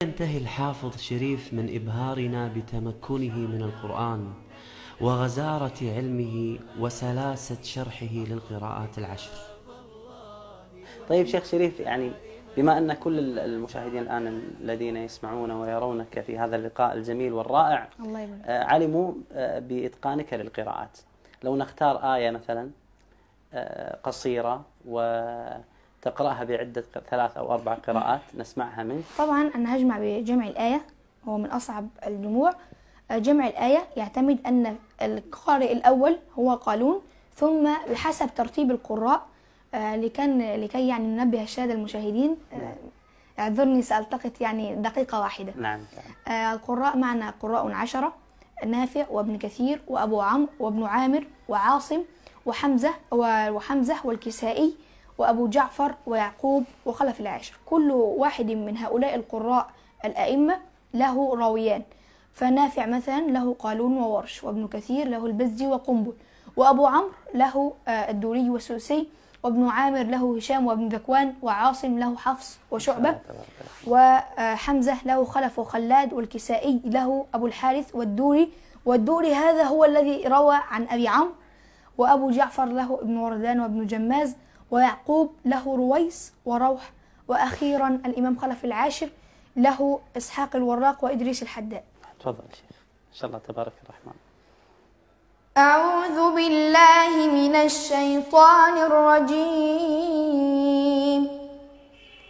ينتهي الحافظ شريف من إبهارنا بتمكنه من القرآن وغزارة علمه وسلاسة شرحه للقراءات العشر. طيب شيخ شريف، يعني بما أن كل المشاهدين الآن الذين يسمعون ويرونك في هذا اللقاء الجميل والرائع علموا بإتقانك للقراءات، لو نختار آية مثلا قصيرة وتقرأها بعدة 3 أو 4 قراءات نسمعها منك. طبعا أنا هجمع بجمع الآية، هو من أصعب الجموع. جمع الآية يعتمد أن القارئ الأول هو قالون، ثم بحسب ترتيب القراء لكي يعني ننبه السادة المشاهدين. اعذرني سألتقط يعني دقيقة واحدة. نعم. القراء معنا قراء 10: نافع وابن كثير وأبو عمرو وابن عامر وعاصم وحمزة والكسائي وأبو جعفر ويعقوب وخلف العاشر. كل واحد من هؤلاء القراء الأئمة له راويان، فنافع مثلا له قالون وورش، وابن كثير له البزي وقنبل، وأبو عمرو له الدوري والسوسي، وابن عامر له هشام وابن ذكوان، وعاصم له حفص وشعبة، وحمزة له خلف وخلاد، والكسائي له أبو الحارث والدوري هذا هو الذي روى عن أبي عمرو، وأبو جعفر له ابن وردان وابن جماز، ويعقوب له رويس وروح، وأخيرا الإمام خلف العاشر له إسحاق الوراق وإدريس الحداد. تفضل شيخ، إن شاء الله تبارك الرحمن. أعوذ بالله من الشيطان الرجيم.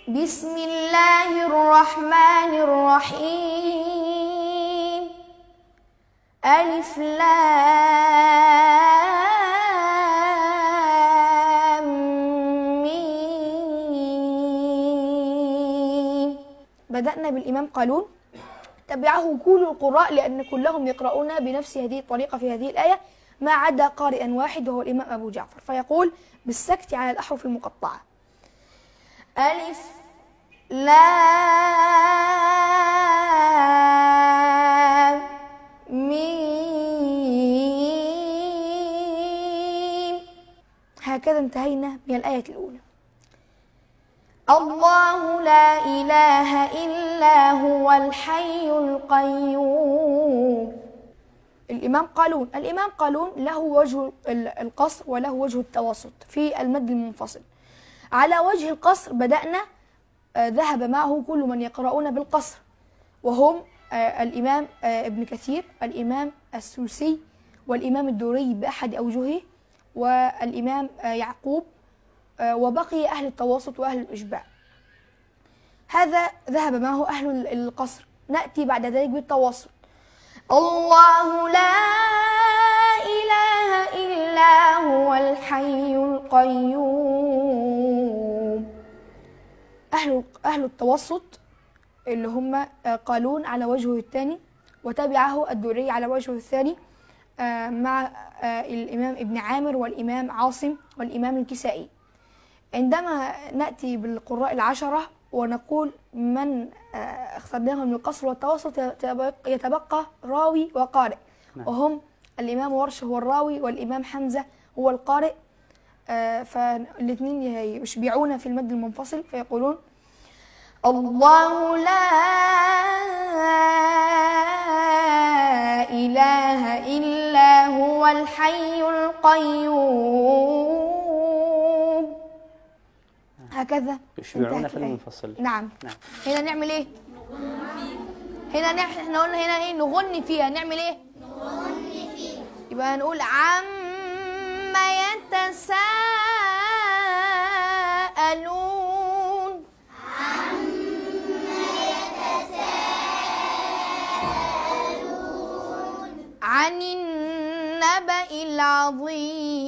بسم الله الرحمن الرحيم. ألف لام ميم. بدأنا بالإمام قالون، تبعه كل القراء لأن كلهم يقرؤون بنفس هذه الطريقة في هذه الآية ما عدا قارئا واحد وهو الإمام أبو جعفر، فيقول بالسكت على الأحرف المقطعة: ألف لام ميم. هكذا انتهينا من الآية الأولى. الله لا إله إلا هو الحي القيوم. الإمام قالون له وجه القصر وله وجه التوسط في المد المنفصل. على وجه القصر بدأنا، ذهب معه كل من يقرؤون بالقصر، وهم الإمام ابن كثير، الإمام السوسي، والإمام الدوري بأحد أوجهه، والإمام يعقوب، وبقي أهل التوسط وأهل الإشباع. هذا ذهب معه أهل القصر. نأتي بعد ذلك بالتوسط: الله لا إله إلا هو الحي القيوم. أهل التوسط اللي هم قالون على وجهه الثاني، وتبعه الدوري على وجهه الثاني، مع الإمام ابن عامر والإمام عاصم والإمام الكسائي. عندما نأتي بالقراء 10 ونقول من اخترناهم من القصر والتوسط، يتبقى راوي وقارئ، وهم الإمام ورش هو الراوي والإمام حمزة هو القارئ، فالاثنين يشبعون في المد المنفصل فيقولون: الله لا إله إلا هو الحي القيوم. هكذا يشبعون في المنفصل. نعم. هنا نعمل ايه؟ احنا قلنا هنا ايه؟ نغني فيها. نعمل ايه؟ نغني فيها. يبقى هنقول: عما يتساءلون. عن النبأ العظيم.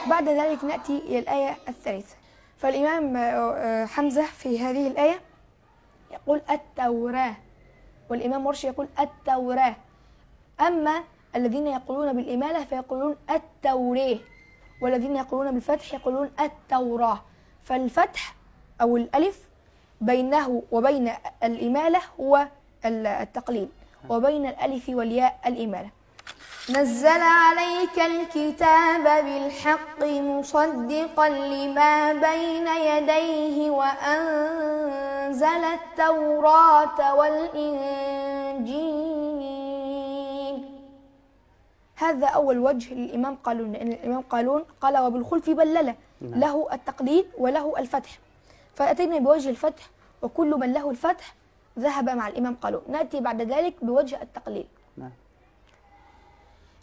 بعد ذلك نأتي إلى الآية الثالثة. فالإمام حمزة في هذه الآية يقول التوراة، والإمام ورش يقول التوراة. أما الذين يقولون بالإمالة فيقولون التوريه، والذين يقولون بالفتح يقولون التوراة. فالفتح أو الألف بينه وبين الإمالة هو التقليل، وبين الألف والياء الإمالة. نزل عليك الكتاب بالحق مصدقا لما بين يديه وأنزل وأنزل التوراة والإنجيل. هذا أول وجه للإمام قالون، لأن الإمام قالون قال وبالخلف بللة، له التقليد وله الفتح، فأتينا بوجه الفتح وكل من له الفتح ذهب مع الإمام قالون. نأتي بعد ذلك بوجه التقليد.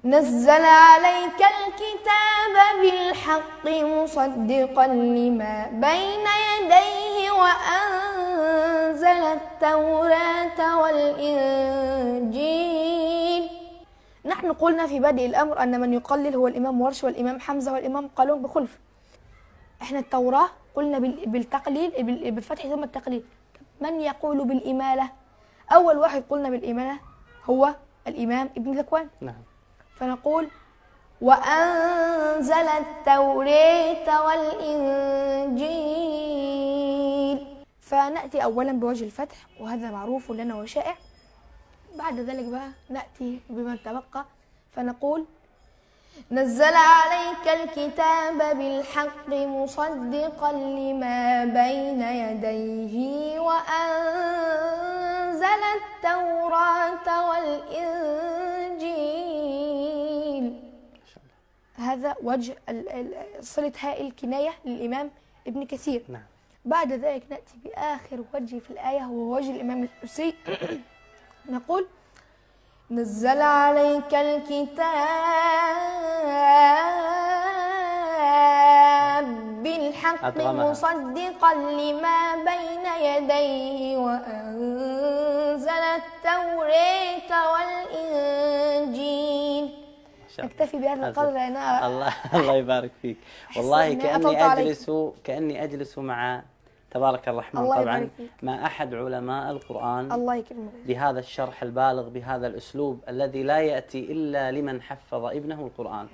نزل عليك الكتاب بالحق مصدقا لما بين يديه وأنزل التوراة والإنجيل. نحن قلنا في بدء الأمر أن من يقلل هو الإمام ورش والإمام حمزة والإمام قالون بخلف. إحنا التوراة قلنا بالتقليل بالفتح ثم التقليل. من يقول بالإمالة؟ أول واحد قلنا بالإمالة هو الإمام ابن ذكوان. نعم. فنقول وأنزل التوراة والإنجيل. فنأتي أولا بوجه الفتح وهذا معروف لنا وشائع. بعد ذلك بقى نأتي بما تبقى فنقول نزل عليك الكتاب بالحق مصدقا لما بين يديه وأنزل التوراة والإنجيل. هذا وجه صلة هاء الكناية للإمام ابن كثير. نعم. بعد ذلك نأتي بآخر وجه في الآية هو وجه الإمام الحسين. نقول نزل عليك الكتاب بالحق مصدقا لما بين يديه وأنزل التوراة والإنجيل. نكتفي بهذا القدر لأن الله يبارك فيك. والله كأني أجلس مع تبارك الرحمن طبعا مع أحد علماء القرآن. الله يكرمه. بهذا الشرح البالغ بهذا الأسلوب الذي لا يأتي إلا لمن حفظ ابنه القرآن.